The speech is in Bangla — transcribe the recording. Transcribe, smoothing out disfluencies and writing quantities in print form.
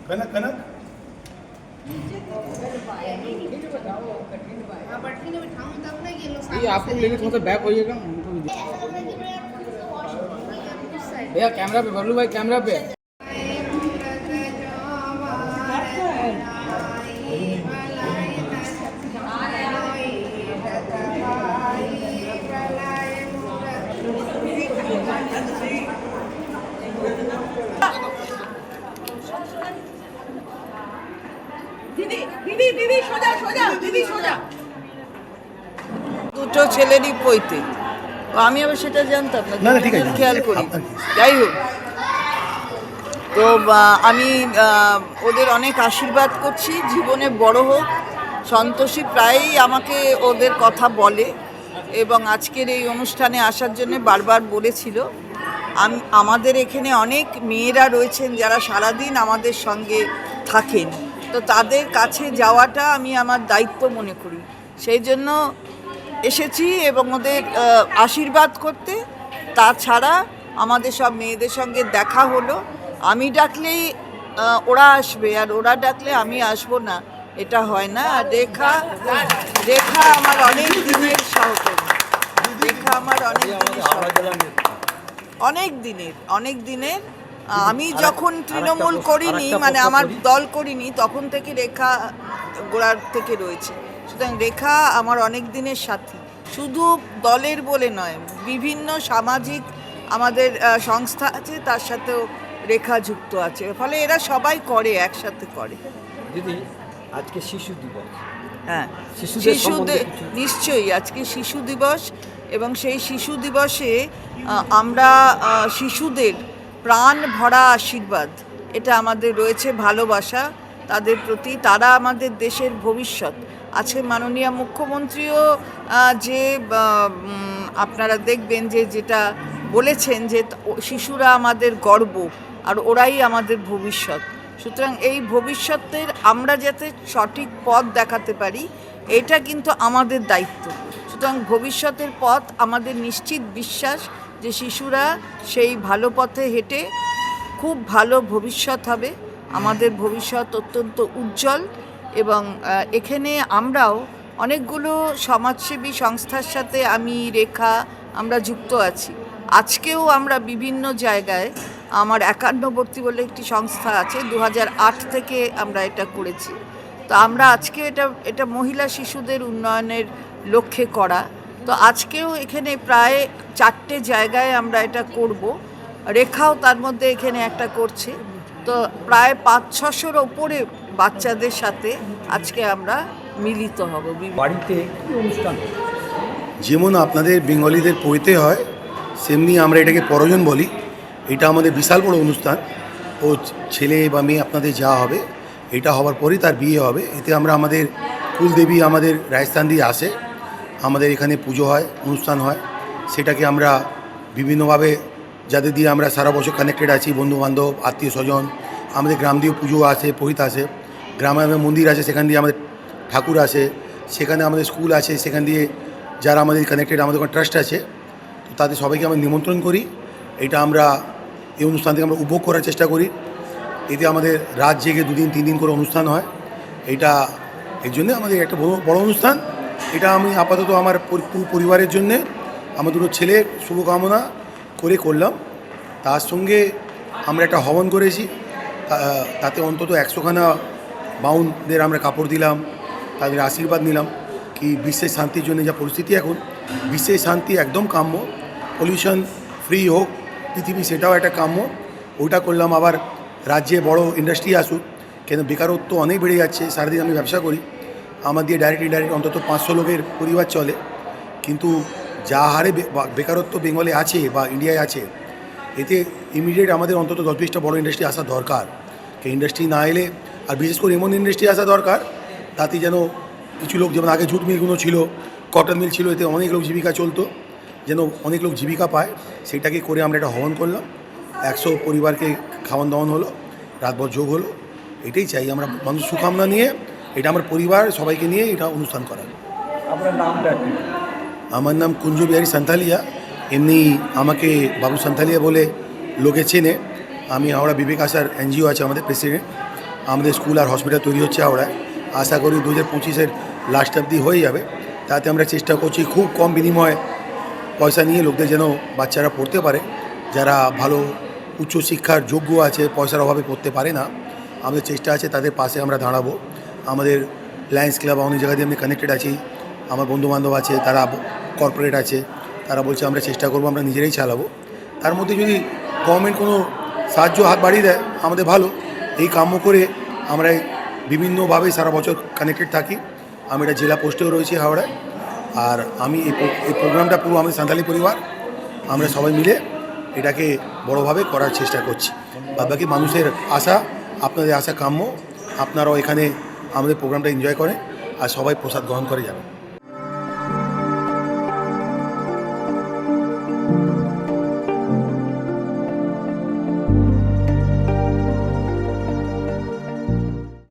कनक कनक ये आपको लेके थोड़ा सा बैक होइएगा भैया कैमरा पे बबलू भाई कैमरा पे দুটো ছেলেরই পৈতে, আমি আবার সেটা জানতাম না, খেয়াল করি। যাই হোক, তো আমি ওদের অনেক আশীর্বাদ করছি, জীবনে বড় হোক। সন্তোষী প্রায়ই আমাকে ওদের কথা বলে এবং আজকের এই অনুষ্ঠানে আসার জন্য বারবার বলেছিল। আমাদের এখানে অনেক মেয়েরা রয়েছেন যারা সারাদিন আমাদের সঙ্গে থাকেন, তো তাদের কাছে যাওয়াটা আমি আমার দায়িত্ব মনে করি। সেই জন্য এসেছি এবং ওদের আশীর্বাদ করতে। তাছাড়া আমাদের সব মেয়েদের সঙ্গে দেখা হলো। আমি ডাকলেই ওরা আসবে, আর ওরা ডাকলে আমি আসবো না, এটা হয় না। আর রেখা আমার অনেক দিনের সহকর্মী, রেখা আমার অনেক দিনের। আমি যখন তৃণমূল করিনি, মানে আমার দল করিনি, তখন থেকে রেখা গোড়ার থেকে রয়েছে। সুতরাং রেখা আমার অনেক দিনের সাথী, শুধু দলের বলে নয়, বিভিন্ন সামাজিক আমাদের সংস্থা আছে, তার সাথেও রেখা যুক্ত আছে। ফলে এরা সবাই করে, একসাথে করে। দিদি, আজকে শিশু দিবস। হ্যাঁ, শিশুদের নিশ্চয়ই আজকে শিশু দিবস, এবং সেই শিশু দিবসে আমরা শিশুদের প্রাণ ভরা আশীর্বাদ, এটা আমাদের রয়েছে, ভালোবাসা তাদের প্রতি। তারা আমাদের দেশের ভবিষ্যৎ। আজকে মাননীয় মুখ্যমন্ত্রীও যে আপনারা দেখবেন যে যেটা বলেছেন যে শিশুরা আমাদের গর্ব আর ওরাই আমাদের ভবিষ্যৎ। সুতরাং এই ভবিষ্যতের আমরা যাতে সঠিক পথ দেখাতে পারি, এটা কিন্তু আমাদের দায়িত্ব। সুতরাং ভবিষ্যতের পথ আমাদের নিশ্চিত বিশ্বাস যে শিশুরা সেই ভালো পথে হেঁটে খুব ভালো ভবিষ্যৎ হবে। আমাদের ভবিষ্যৎ অত্যন্ত উজ্জ্বল, এবং এখানে আমরাও অনেকগুলো সমাজসেবী সংস্থার সাথে আমি রেখা আমরা যুক্ত আছি। আজকেও আমরা বিভিন্ন জায়গায়, আমার একান্নবর্তী বলে একটি সংস্থা আছে, 2008 থেকে আমরা এটা করেছি। তো আমরা আজকে এটা মহিলা শিশুদের উন্নয়নের লক্ষ্যে করা। তো আজকেও এখানে প্রায় 4টে জায়গায় আমরা এটা করব। রেখাও তার মধ্যে এখানে একটা করছে। তো প্রায় 500-600-র ওপরে বাচ্চাদের সাথে আজকে আমরা মিলিত হব। বাড়িতে কি অনুষ্ঠান? যেমন আপনাদের বেঙ্গলিদের পৈতে হয়, সেমনি আমরা এটাকে পরজন বলি। এটা আমাদের বিশাল বড় অনুষ্ঠান। ও ছেলে বা মেয়ে আপনাদের যা হবে, এটা হওয়ার পরেই তার বিয়ে হবে। এতে আমরা আমাদের কুলদেবী আমাদের রাজস্থান দিয়ে আসে, আমাদের এখানে পুজো হয়, অনুষ্ঠান হয়। সেটাকে আমরা বিভিন্নভাবে যাদের দিয়ে আমরা সারা বছর কানেক্টেড আছি, বন্ধুবান্ধব, আত্মীয় স্বজন, আমাদের গ্রাম দিয়ে পুজো আসে, পৈত আসে। গ্রামে আমাদের মন্দির আছে, সেখান দিয়ে আমাদের ঠাকুর আসে। সেখানে আমাদের স্কুল আছে, সেখান দিয়ে যারা আমাদের কানেক্টেড, আমাদের কোনো ট্রাস্ট আছে, তো তাদের সবাইকে আমরা নিমন্ত্রণ করি। এটা আমরা এই অনুষ্ঠান থেকে আমরা উপভোগ করার চেষ্টা করি। এতে আমাদের রাত জেগে 2-3 দিন করে অনুষ্ঠান হয়। এটা এর জন্যে আমাদের একটা বড় অনুষ্ঠান। এটা আমি আপাতত আমার পরিবারের জন্যে, আমার দুটো ছেলের শুভকামনা করে করলাম। তার সঙ্গে আমরা একটা হবন করেছি, তাতে অন্তত 100খানা বাউনদের আমরা কাপড় দিলাম, তাদের আশীর্বাদ নিলাম কি বিশ্বের শান্তির জন্য যা পরিস্থিতি এখন, বিশ্বের শান্তি একদম কাম্য, পলিউশন ফ্রি হোক পৃথিবী, সেটাও একটা কাম্য। ওইটা করলাম। আবার রাজ্যে বড় ইন্ডাস্ট্রি আসুক, কেন বেকারত্ব অনেক বেড়ে যাচ্ছে। সারাদিন আমি ব্যবসা করি, আমার দিয়ে ডাইরেক্ট ইনডাইরেক্ট অন্তত 500 লোকের পরিবার চলে, কিন্তু যা হারে বেকারত্ব বেঙ্গলে আছে বা ইন্ডিয়ায় আছে, এতে ইমিডিয়েট আমাদের অন্তত 10-20টা বড় ইন্ডাস্ট্রি আসা দরকার। ইন্ডাস্ট্রি না এলে, আর বিশেষ করে এমন ইন্ডাস্ট্রি আসা দরকার তাতে যেন কিছু লোক, যেমন আগে জুট মিলগুলো ছিল, কটন মিল ছিল, এতে অনেক লোক জীবিকা চলতো, যেন অনেক লোক জীবিকা পায়, সেটাকে করে আমরা একটা হবন করলাম। 100 পরিবারকে খাওয়ান দাওয়ান হলো, রাতভর যোগ হলো। এটাই চাই আমরা, মানুষ সুকামনা নিয়ে, এটা আমার পরিবার সবাইকে নিয়ে এটা অনুষ্ঠান করা। আপনার নামটা কি? আমার নাম কুঞ্জ বিহারী সান্থালিয়া, এমনি আমাকে বাবু সান্থালিয়া বলে লোকে চেনে। আমি হাওড়া বিবেক আশার এনজিও আছে আমাদের, প্রেসিডেন্ট। আমাদের স্কুল আর হসপিটাল তৈরি হচ্ছে হাওড়ায়, আশা করি 2025-এর লাস্ট অবধি হয়ে যাবে। তাতে আমরা চেষ্টা করছি খুব কম বিনিময়ে পয়সা নিয়ে লোকদের যেন বাচ্চারা পড়তে পারে, যারা ভালো উচ্চশিক্ষার যোগ্য আছে, পয়সার অভাবে পড়তে পারে না। আমাদের চেষ্টা আছে তাদের পাশে আমরা দাঁড়াবো। আমাদের লায়ন্স ক্লাব অনেক জায়গা দিয়ে আমি কানেক্টেড আছি, আমার বন্ধুবান্ধব আছে, তারা কর্পোরেট আছে, তারা বলছে আমরা চেষ্টা করবো, আমরা নিজেরাই চালাবো। তার মধ্যে যদি গভর্নমেন্ট কোনো সাহায্য হাত বাড়িয়ে দেয় আমাদের ভালো। এই কাম্য করে আমরা বিভিন্নভাবে সারা বছর কানেক্টেড থাকি। আমি এটা জেলা পোস্টেও রয়েছি হাওড়ায়। আর আমি এই প্রোগ্রামটা পুরো আমাদের সাঁতালি পরিবার, আমরা সবাই মিলে এটাকে বড়োভাবে করার চেষ্টা করছি। বাকি মানুষের আশা, আপনাদের আশা কাম্য, আপনারাও এখানে আমাদের প্রোগ্রামটা এনজয় করেন আর সবাই প্রসাদ গ্রহণ করে যাবেন।